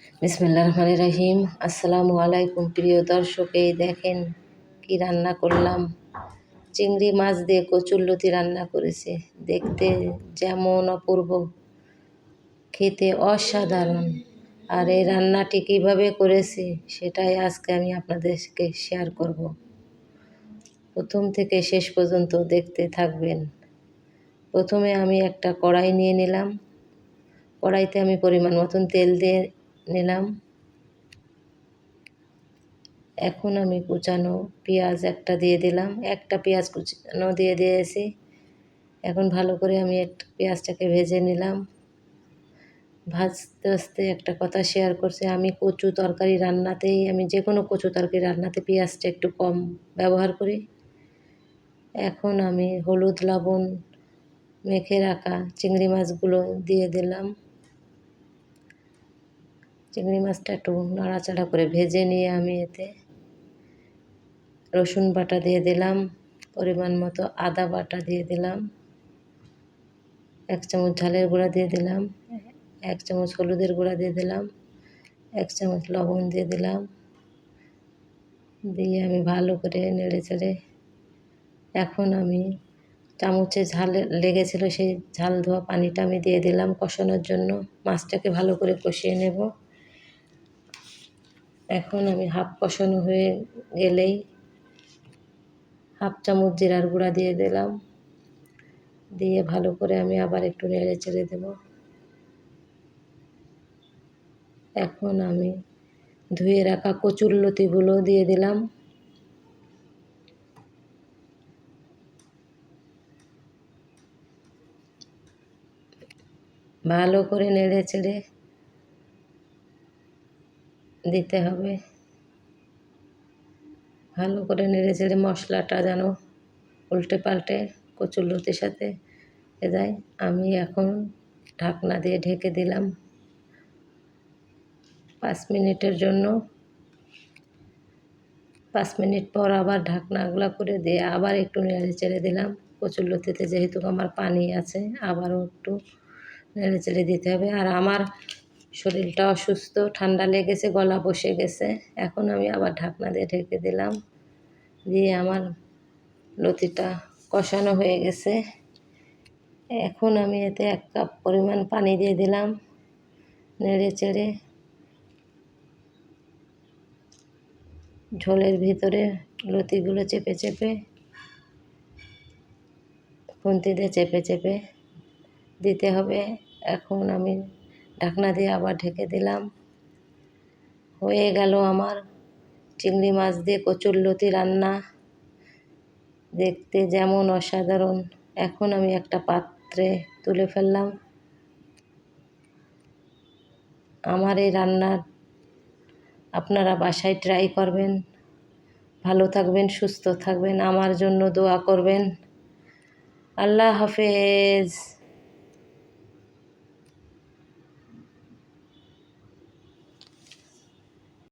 বিসমিল্লাহির রহমানির রহিম। আসসালামু আলাইকুম প্রিয় দর্শক, এই দেখেন কি রান্না করলাম। চিংড়ি মাছ দিয়ে কচুরলতি রান্না করেছি। দেখতে যেমন অপূর্ব, খেতে অসাধারণ। আর এই রান্নাটি কীভাবে করেছি সেটাই আজকে আমি আপনাদেরকে শেয়ার করব। প্রথম থেকে শেষ পর্যন্ত দেখতে থাকবেন। প্রথমে আমি একটা কড়াই নিয়ে নিলাম। কড়াইতে আমি পরিমাণ মতন তেল দিয়ে নিলাম। এখন আমি কুচানো পেঁয়াজ একটা দিয়ে দিলাম। একটা পেঁয়াজ কুচানো দিয়ে দিয়েছি। এখন ভালো করে আমি পেঁয়াজটাকে ভেজে নিলাম। ভাজতে ভাজতে একটা কথা শেয়ার করছি, আমি কচু তরকারি রান্নাতেই, আমি যে কোনো কচু তরকারি রান্নাতে পেঁয়াজটা একটু কম ব্যবহার করি। এখন আমি হলুদ লবণ মেখে রাখা চিংড়ি মাছগুলো দিয়ে দিলাম। চিংড়ি মাছটা একটু নাড়াচাড়া করে ভেজে নিয়ে আমি এতে রসুন বাটা দিয়ে দিলাম, পরিমাণ মতো আদা বাটা দিয়ে দিলাম, 1 চামচ ঝালের গুঁড়া দিয়ে দিলাম, 1 চামচ হলুদের গুঁড়া দিয়ে দিলাম, 1 চামচ লবণ দিয়ে দিলাম। দিয়ে আমি ভালো করে নেড়ে চেড়ে, এখন আমি চামচে ঝাল লেগেছিল সেই ঝাল ধোয়া পানিটা আমি দিয়ে দিলাম কষানোর জন্য। মাছটাকে ভালো করে কষিয়ে নেব। এখন আমি হাফ কষানো হয়ে গেলেই 1/2 চামচ জিরার গুঁড়া দিয়ে দিলাম। দিয়ে ভালো করে আমি আবার একটু নেড়ে চেড়ে দেব। এখন আমি ধুয়ে রাখা কচুরলতিগুলো দিয়ে দিলাম। ভালো করে নেড়ে চেড়ে দিতে হবে। ভালো করে নেড়ে চেড়ে মশলাটা যেন উল্টে পাল্টে কচুরলতির সাথে যায়। আমি এখন ঢাকনা দিয়ে ঢেকে দিলাম 5 মিনিটের জন্য। 5 মিনিট পর আবার ঢাকনাগুলো করে দিয়ে আবার একটু নেড়ে চেড়ে দিলাম। কচুরলতিতে যেহেতু আমার পানি আছে, আবারও একটু নেড়ে চেড়ে দিতে হবে। আর আমার শরীরটা অসুস্থ, ঠান্ডা লেগেছে, গলা বসে গেছে। এখন আমি আবার ঢাকনা দিয়ে ঢেকে দিলাম। দিয়ে আমার লতিটা কষানো হয়ে গেছে। এখন আমি এতে 1 কাপ পরিমাণ পানি দিয়ে দিলাম। নেড়ে চেড়ে ঝোলের ভিতরে লতিগুলো চেপে চেপে, খুন্তি দিয়ে চেপে চেপে দিতে হবে। এখন আমি ঢাকনা দিয়ে আবার ঢেকে দিলাম। হয়ে গেল আমার চিংড়ি মাছ দিয়ে কচুরলতি রান্না, দেখতে যেমন অসাধারণ। এখন আমি একটা পাত্রে তুলে ফেললাম। আমার এই রান্না আপনারা বাসায় ট্রাই করবেন। ভালো থাকবেন, সুস্থ থাকবেন, আমার জন্য দোয়া করবেন। আল্লাহ হাফেজ।